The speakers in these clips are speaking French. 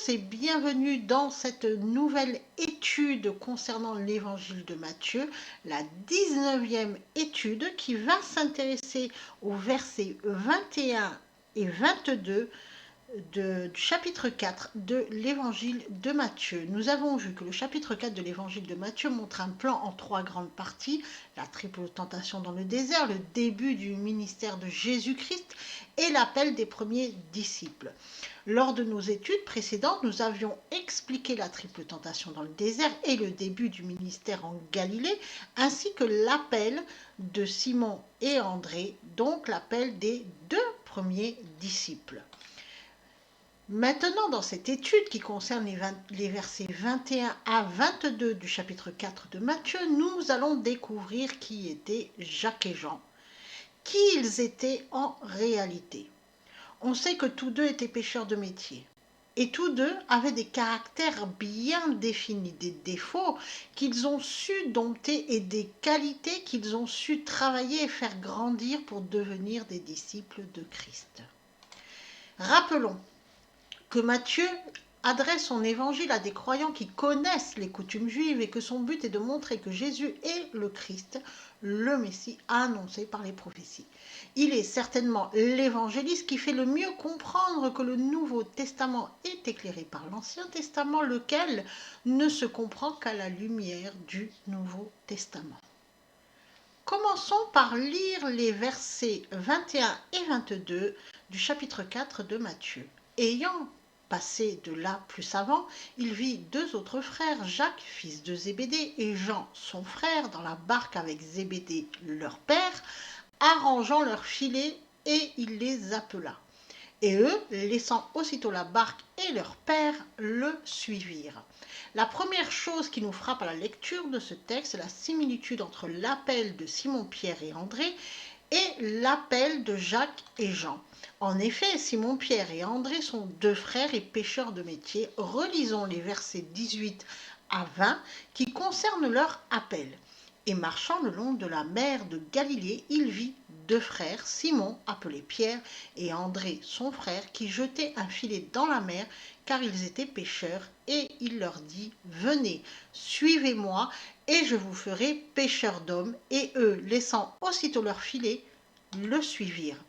tous et bienvenue dans cette nouvelle étude concernant l'évangile de Matthieu, la 19e étude qui va s'intéresser aux versets 21 et 22 du chapitre 4 de l'évangile de Matthieu. Nous avons vu que le chapitre 4 de l'évangile de Matthieu montre un plan en 3 grandes parties, la triple tentation dans le désert, le début du ministère de Jésus-Christ et l'appel des premiers disciples. Lors de nos études précédentes, nous avions expliqué la triple tentation dans le désert et le début du ministère en Galilée, ainsi que l'appel de Simon et André, donc l'appel des 2 premiers disciples. Maintenant, dans cette étude qui concerne les versets 21 à 22 du chapitre 4 de Matthieu, nous allons découvrir qui étaient Jacques et Jean, qui ils étaient en réalité. On sait que tous deux étaient pêcheurs de métier. Et tous deux avaient des caractères bien définis, des défauts qu'ils ont su dompter et des qualités qu'ils ont su travailler et faire grandir pour devenir des disciples de Christ. Rappelons que Matthieu adresse son évangile à des croyants qui connaissent les coutumes juives et que son but est de montrer que Jésus est le Christ, le Messie annoncé par les prophéties. Il est certainement l'évangéliste qui fait le mieux comprendre que le Nouveau Testament est éclairé par l'Ancien Testament, lequel ne se comprend qu'à la lumière du Nouveau Testament. Commençons par lire les versets 21 et 22 du chapitre 4 de Matthieu. Ayant passé de là plus avant, il vit 2 autres frères, Jacques, fils de Zébédée, et Jean, son frère, dans la barque avec Zébédée, leur père, arrangeant leurs filets, et il les appela. Et eux, laissant aussitôt la barque et leur père, le suivirent. La première chose qui nous frappe à la lecture de ce texte, c'est la similitude entre l'appel de Simon, Pierre et André et l'appel de Jacques et Jean. En effet, Simon, Pierre et André sont 2 frères et pêcheurs de métier. Relisons les versets 18 à 20 qui concernent leur appel. Et marchant le long de la mer de Galilée, il vit 2 frères, Simon, appelé Pierre, et André, son frère, qui jetaient un filet dans la mer, car ils étaient pêcheurs, et il leur dit, « Venez, suivez-moi, et je vous ferai pêcheurs d'hommes. » Et eux, laissant aussitôt leur filet, le suivirent.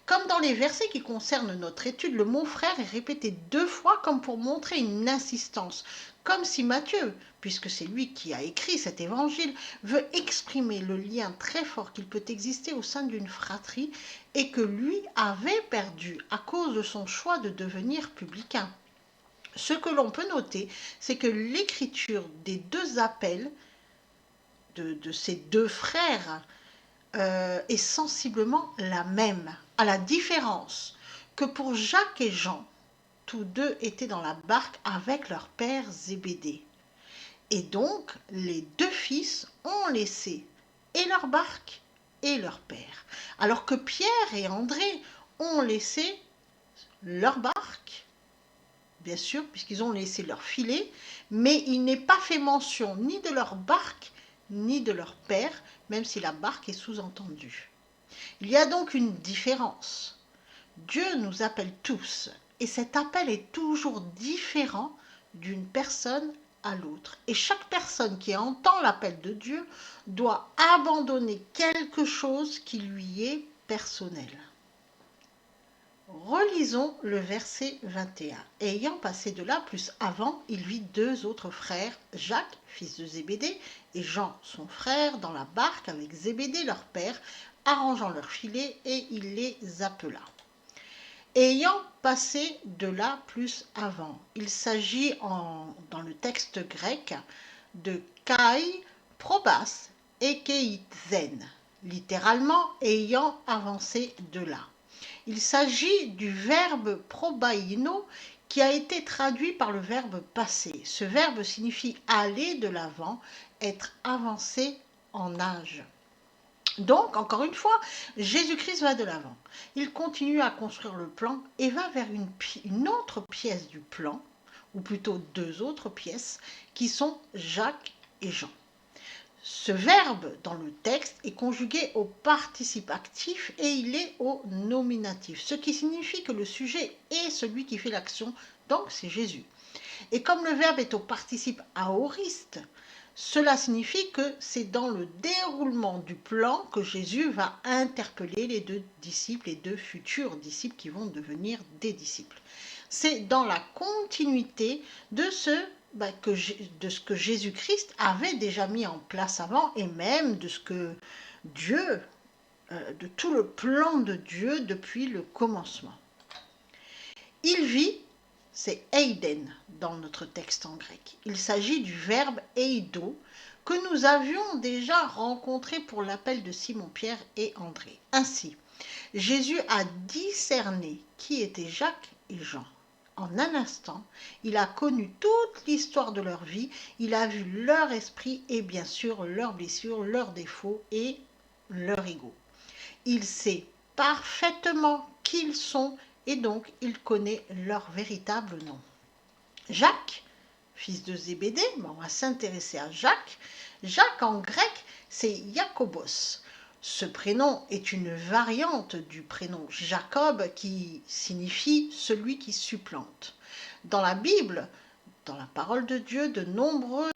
Comme dans les versets qui concernent notre étude, le mot frère est répété 2 fois comme pour montrer une insistance, comme si Matthieu, puisque c'est lui qui a écrit cet évangile, veut exprimer le lien très fort qu'il peut exister au sein d'une fratrie et que lui avait perdu à cause de son choix de devenir publicain. Ce que l'on peut noter, c'est que l'écriture des 2 appels de ces 2 frères est sensiblement la même, à la différence que pour Jacques et Jean, tous 2 étaient dans la barque avec leur père Zébédée. Et donc, les 2 fils ont laissé et leur barque et leur père. Alors que Pierre et André ont laissé leur barque, bien sûr, puisqu'ils ont laissé leur filet, mais il n'est pas fait mention ni de leur barque, ni de leur père, même si la barque est sous-entendue. Il y a donc une différence. Dieu nous appelle tous, et cet appel est toujours différent d'une personne à l'autre. Et chaque personne qui entend l'appel de Dieu doit abandonner quelque chose qui lui est personnel. Relisons le verset 21. Ayant passé de là plus avant, il vit 2 autres frères, Jacques, fils de Zébédée, et Jean, son frère, dans la barque avec Zébédée, leur père, arrangeant leurs filets, et il les appela. Ayant passé de là plus avant, il s'agit dans le texte grec de kai, probas et keizen, littéralement ayant avancé de là. Il s'agit du verbe probaino qui a été traduit par le verbe passé. Ce verbe signifie aller de l'avant, être avancé en âge. Donc, encore une fois, Jésus-Christ va de l'avant. Il continue à construire le plan et va vers une autre pièce du plan, ou plutôt 2 autres pièces, qui sont Jacques et Jean. Ce verbe dans le texte est conjugué au participe actif et il est au nominatif, ce qui signifie que le sujet est celui qui fait l'action, donc c'est Jésus. Et comme le verbe est au participe aoriste, cela signifie que c'est dans le déroulement du plan que Jésus va interpeller les deux disciples, les deux futurs disciples qui vont devenir des disciples. C'est dans la continuité de de ce que Jésus-Christ avait déjà mis en place avant et même de ce que Dieu, de tout le plan de Dieu depuis le commencement. Il vit, c'est eiden dans notre texte en grec. Il s'agit du verbe eido que nous avions déjà rencontré pour l'appel de Simon-Pierre et André. Ainsi, Jésus a discerné qui étaient Jacques et Jean. En un instant, il a connu toute l'histoire de leur vie, il a vu leur esprit et bien sûr leurs blessures, leurs défauts et leur ego. Il sait parfaitement qui ils sont et donc il connaît leur véritable nom. Jacques, fils de Zébédée, on va s'intéresser à Jacques. Jacques en grec, c'est Jacobos. Ce prénom est une variante du prénom Jacob qui signifie celui qui supplante. Dans la Bible, dans la parole de Dieu, de nombreux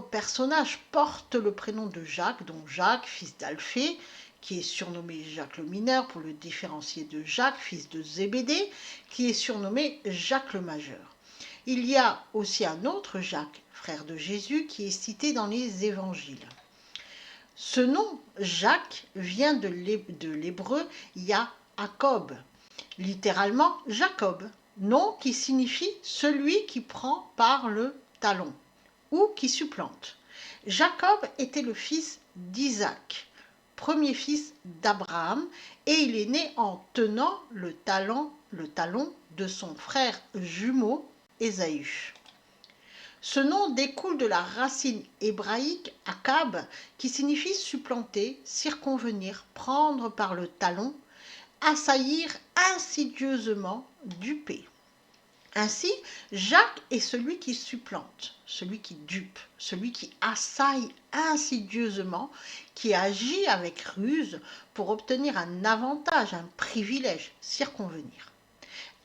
personnages portent le prénom de Jacques, dont Jacques, fils d'Alphée, qui est surnommé Jacques le mineur pour le différencier de Jacques, fils de Zébédée, qui est surnommé Jacques le majeur. Il y a aussi un autre Jacques, frère de Jésus, qui est cité dans les évangiles. Ce nom, Jacques, vient de l'hébreu Yaakov, littéralement Jacob, nom qui signifie celui qui prend par le talon ou qui supplante. Jacob était le fils d'Isaac, premier fils d'Abraham, et il est né en tenant le talon de son frère jumeau Ésaü. Ce nom découle de la racine hébraïque akab qui signifie supplanter, circonvenir, prendre par le talon, assaillir insidieusement, duper. Ainsi, Jacques est celui qui supplante, celui qui dupe, celui qui assaille insidieusement, qui agit avec ruse pour obtenir un avantage, un privilège, circonvenir.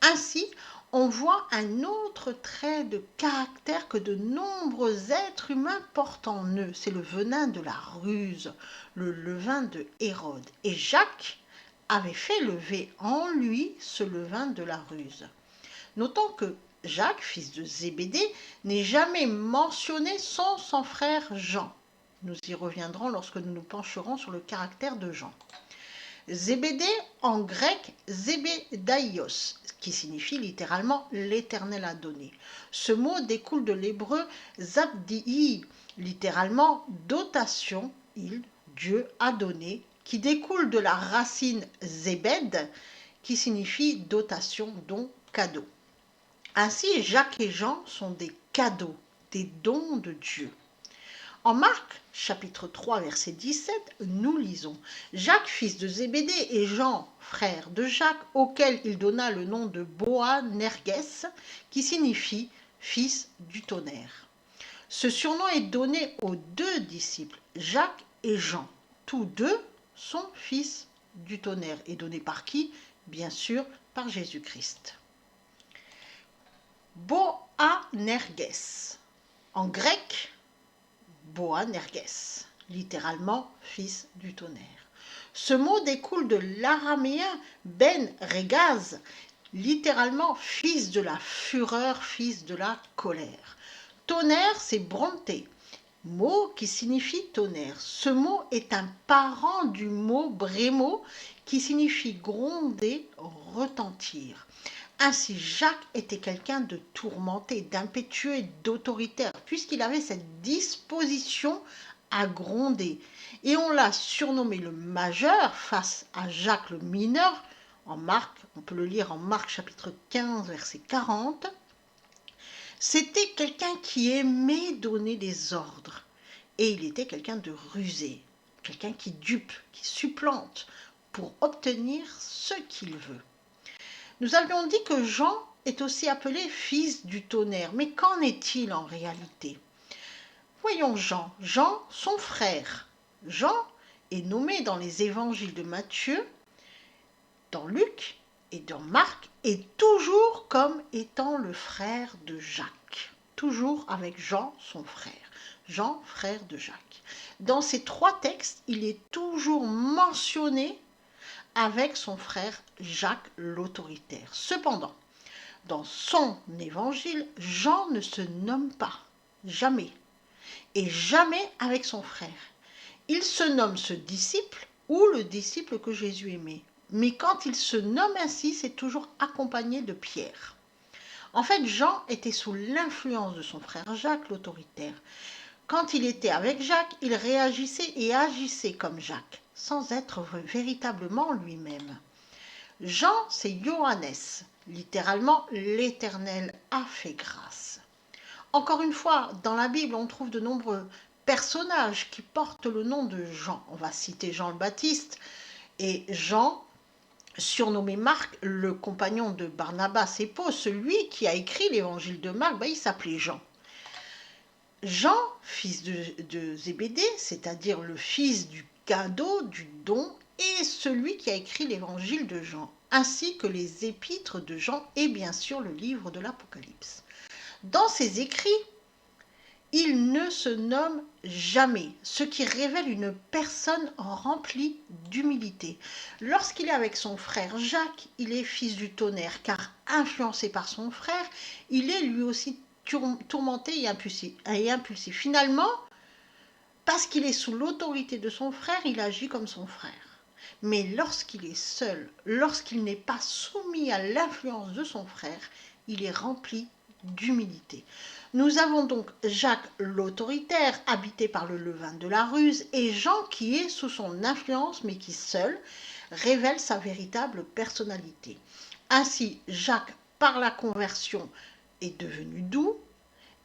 Ainsi, on voit un autre trait de caractère que de nombreux êtres humains portent en eux. C'est le venin de la ruse, le levain de Hérode. Et Jacques avait fait lever en lui ce levain de la ruse. Notons que Jacques, fils de Zébédée, n'est jamais mentionné sans son frère Jean. Nous y reviendrons lorsque nous nous pencherons sur le caractère de Jean. Zébédée, en grec, Zébédaïos, qui signifie littéralement l'Éternel a donné. Ce mot découle de l'hébreu Zabdii, littéralement dotation, Dieu a donné, qui découle de la racine Zébed, qui signifie dotation, don, cadeau. Ainsi, Jacques et Jean sont des cadeaux, des dons de Dieu. En Marc, chapitre 3, verset 17, nous lisons « Jacques, fils de Zébédée, et Jean, frère de Jacques, auquel il donna le nom de Boanerges, qui signifie « fils du tonnerre ». Ce surnom est donné aux deux disciples, Jacques et Jean. Tous deux sont fils du tonnerre, et donné par qui? Bien sûr, par Jésus-Christ. Boanerges, en grec, Boanerges, littéralement fils du tonnerre. Ce mot découle de l'araméen Ben Regaz, littéralement fils de la fureur, fils de la colère. Tonnerre, c'est bronté, mot qui signifie tonnerre. Ce mot est un parent du mot brémo qui signifie gronder, retentir. Ainsi, Jacques était quelqu'un de tourmenté, d'impétueux et d'autoritaire, puisqu'il avait cette disposition à gronder. Et on l'a surnommé le majeur face à Jacques le mineur, en Marc, on peut le lire en Marc chapitre 15, verset 40. C'était quelqu'un qui aimait donner des ordres, et il était quelqu'un de rusé, quelqu'un qui dupe, qui supplante, pour obtenir ce qu'il veut. Nous avions dit que Jean est aussi appelé fils du tonnerre, mais qu'en est-il en réalité? Voyons Jean, son frère. Jean est nommé dans les évangiles de Matthieu, dans Luc et dans Marc est toujours comme étant le frère de Jacques. Toujours avec Jean, son frère. Jean, frère de Jacques. Dans ces trois textes, il est toujours mentionné avec son frère Jacques l'autoritaire. Cependant, dans son évangile, Jean ne se nomme pas, jamais, et jamais avec son frère. Il se nomme ce disciple ou le disciple que Jésus aimait. Mais quand il se nomme ainsi, c'est toujours accompagné de Pierre. En fait, Jean était sous l'influence de son frère Jacques l'autoritaire. Quand il était avec Jacques, il réagissait et agissait comme Jacques, sans être véritablement lui-même. Jean, c'est Johannes, littéralement l'Éternel a fait grâce. Encore une fois, dans la Bible, on trouve de nombreux personnages qui portent le nom de Jean. On va citer Jean le Baptiste et Jean, surnommé Marc, le compagnon de Barnabas et Paul, celui qui a écrit l'évangile de Marc, il s'appelait Jean. Jean, fils de Zébédée, c'est-à-dire le fils du cadeau, du don, est celui qui a écrit l'évangile de Jean, ainsi que les épîtres de Jean et bien sûr le livre de l'Apocalypse. Dans ses écrits, il ne se nomme jamais, ce qui révèle une personne remplie d'humilité. Lorsqu'il est avec son frère Jacques, il est fils du tonnerre, car influencé par son frère, il est lui aussi tourmenté et impulsif. Finalement, parce qu'il est sous l'autorité de son frère, il agit comme son frère. Mais lorsqu'il est seul, lorsqu'il n'est pas soumis à l'influence de son frère, il est rempli d'humilité. Nous avons donc Jacques l'autoritaire, habité par le levain de la ruse, et Jean qui est sous son influence, mais qui seul révèle sa véritable personnalité. Ainsi, Jacques, par la conversion, est devenu doux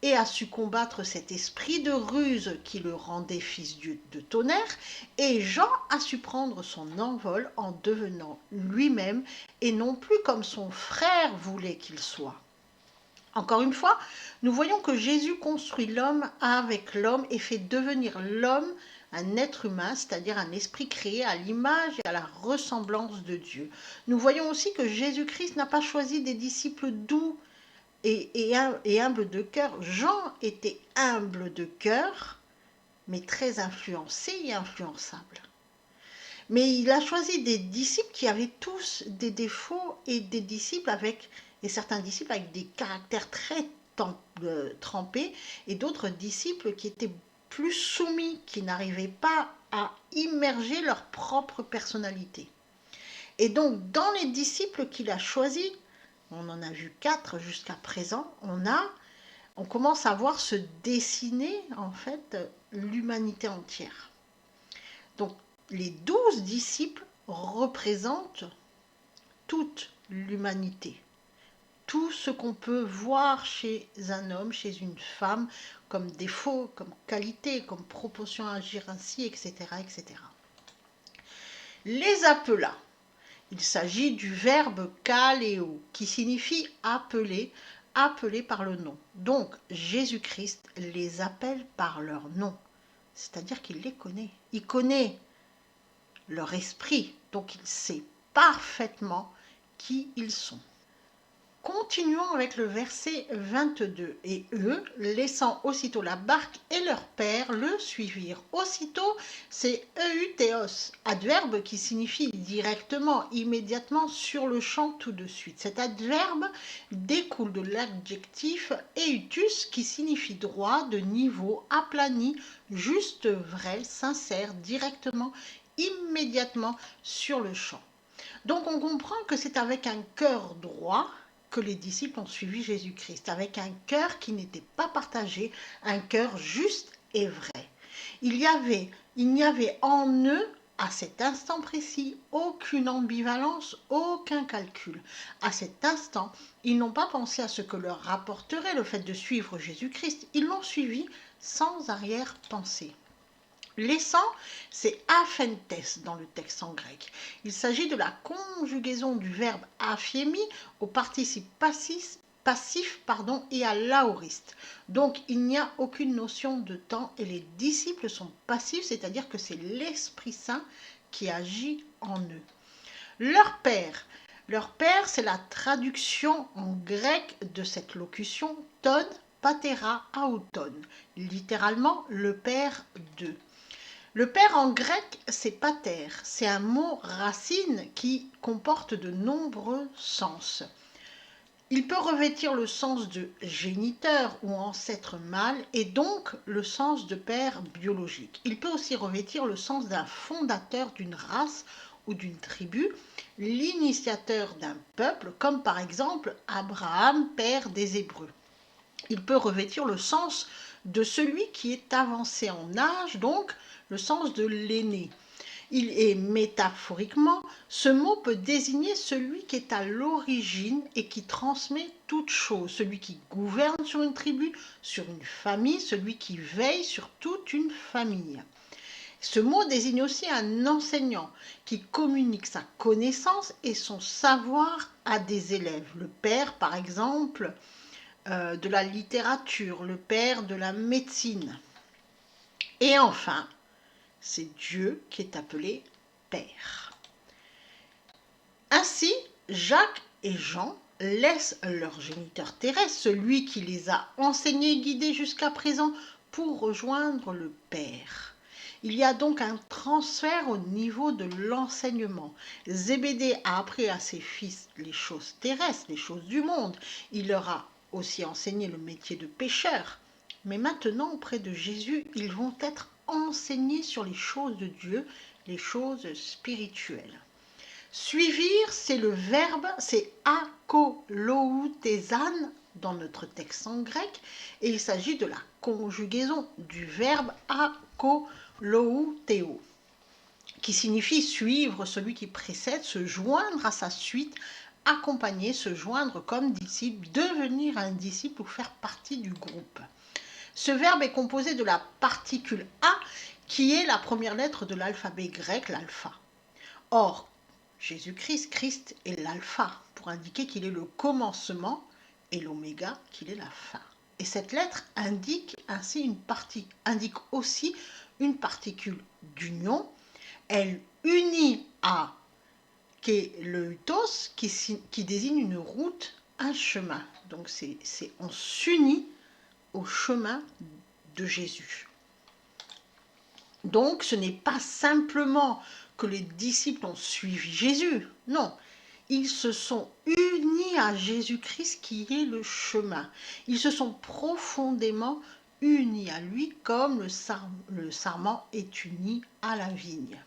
et a su combattre cet esprit de ruse qui le rendait fils de tonnerre, et Jean a su prendre son envol en devenant lui-même et non plus comme son frère voulait qu'il soit. Encore une fois, nous voyons que Jésus construit l'homme avec l'homme et fait devenir l'homme un être humain, c'est-à-dire un esprit créé à l'image et à la ressemblance de Dieu. Nous voyons aussi que Jésus-Christ n'a pas choisi des disciples doux et humble de cœur. Jean était humble de cœur, mais très influencé et influençable. Mais il a choisi des disciples qui avaient tous des défauts et certains disciples avec des caractères très trempés et d'autres disciples qui étaient plus soumis, qui n'arrivaient pas à immerger leur propre personnalité. Et donc, dans les disciples qu'il a choisis, on en a vu 4 jusqu'à présent, on commence à voir se dessiner en fait l'humanité entière. Donc les 12 disciples représentent toute l'humanité, tout ce qu'on peut voir chez un homme, chez une femme, comme défaut, comme qualité, comme proportion à agir ainsi, etc., etc. Les appela. Il s'agit du verbe kaleo, qui signifie appeler, appeler par le nom. Donc, Jésus-Christ les appelle par leur nom, c'est-à-dire qu'il les connaît. Il connaît leur esprit, donc il sait parfaitement qui ils sont. Continuons avec le verset 22. « Et eux, laissant aussitôt la barque et leur père, le suivirent. » Aussitôt, c'est eutéos, adverbe qui signifie directement, immédiatement, sur le champ, tout de suite. Cet adverbe découle de l'adjectif eutus qui signifie droit, de niveau, aplani, juste, vrai, sincère, directement, immédiatement sur le champ. Donc on comprend que c'est avec un cœur droit que les disciples ont suivi Jésus-Christ, avec un cœur qui n'était pas partagé, un cœur juste et vrai. Il n'y avait en eux, à cet instant précis, aucune ambivalence, aucun calcul. À cet instant, ils n'ont pas pensé à ce que leur rapporterait le fait de suivre Jésus-Christ. Ils l'ont suivi sans arrière-pensée. Laissant, c'est aphentes dans le texte en grec. Il s'agit de la conjugaison du verbe aphiemi au participe passif et à l'aoriste. Donc il n'y a aucune notion de temps et les disciples sont passifs, c'est-à-dire que c'est l'Esprit Saint qui agit en eux. Leur père, Leur père, c'est la traduction en grec de cette locution ton patera auton, littéralement le père de. Le père en grec, c'est pater, c'est un mot racine qui comporte de nombreux sens. Il peut revêtir le sens de géniteur ou ancêtre mâle et donc le sens de père biologique. Il peut aussi revêtir le sens d'un fondateur d'une race ou d'une tribu, l'initiateur d'un peuple, comme par exemple Abraham, père des Hébreux. Il peut revêtir le sens de celui qui est avancé en âge, donc le sens de l'aîné. Et métaphoriquement, ce mot peut désigner celui qui est à l'origine et qui transmet toute chose, celui qui gouverne sur une tribu, sur une famille, celui qui veille sur toute une famille. Ce mot désigne aussi un enseignant qui communique sa connaissance et son savoir à des élèves. Le père, par exemple, de la littérature, le père de la médecine. Et enfin, c'est Dieu qui est appelé Père. Ainsi, Jacques et Jean laissent leur géniteur terrestre, celui qui les a enseignés et guidés jusqu'à présent, pour rejoindre le Père. Il y a donc un transfert au niveau de l'enseignement. Zébédée a appris à ses fils les choses terrestres, les choses du monde. Il leur a aussi enseigné le métier de pêcheur. Mais maintenant, auprès de Jésus, ils vont être enseignés sur les choses de Dieu, les choses spirituelles. Suivir, c'est le verbe, c'est akoloutésan dans notre texte en grec, et il s'agit de la conjugaison du verbe akolouteo, qui signifie suivre celui qui précède, se joindre à sa suite, accompagner, se joindre comme disciple, devenir un disciple ou faire partie du groupe. Ce verbe est composé de la particule A, qui est la première lettre de l'alphabet grec, l'alpha. Or, Jésus-Christ, Christ est l'alpha, pour indiquer qu'il est le commencement, et l'oméga, qu'il est la fin. Et cette lettre indique aussi une particule d'union. Elle unit A, qui est le utos, qui désigne une route, un chemin. Donc on s'unit au chemin de Jésus. Donc ce n'est pas simplement que les disciples ont suivi Jésus, non, ils se sont unis à Jésus-Christ qui est le chemin. Ils se sont profondément unis à lui comme le sarment est uni à la vigne.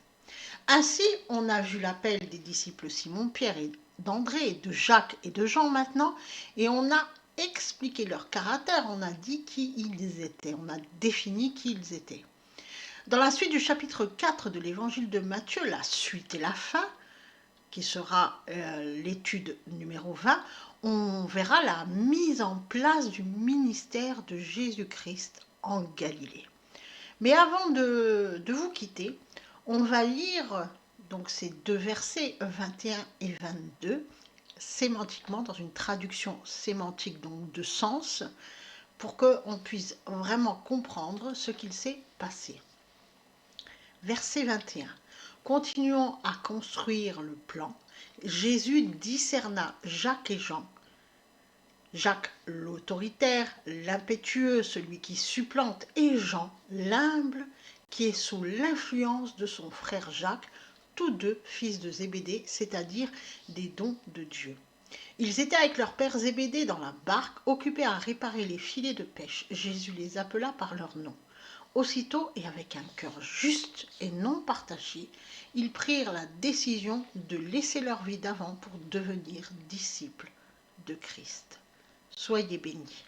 Ainsi, on a vu l'appel des disciples Simon-Pierre et d'André, de Jacques et de Jean maintenant, et on a expliqué leur caractère, on a dit qui ils étaient, on a défini qui ils étaient. Dans la suite du chapitre 4 de l'évangile de Matthieu, la suite et la fin, qui sera l'étude numéro 20, on verra la mise en place du ministère de Jésus-Christ en Galilée. Mais avant de vous quitter, on va lire donc ces deux versets 21 et 22 sémantiquement, dans une traduction sémantique donc de sens, pour qu'on puisse vraiment comprendre ce qu'il s'est passé. Verset 21. Continuons à construire le plan. Jésus discerna Jacques et Jean. Jacques l'autoritaire, l'impétueux, celui qui supplante, et Jean l'humble, qui est sous l'influence de son frère Jacques, tous deux fils de Zébédée, c'est-à-dire des dons de Dieu. Ils étaient avec leur père Zébédée dans la barque, occupés à réparer les filets de pêche. Jésus les appela par leur nom. Aussitôt, et avec un cœur juste et non partagé, ils prirent la décision de laisser leur vie d'avant pour devenir disciples de Christ. Soyez bénis.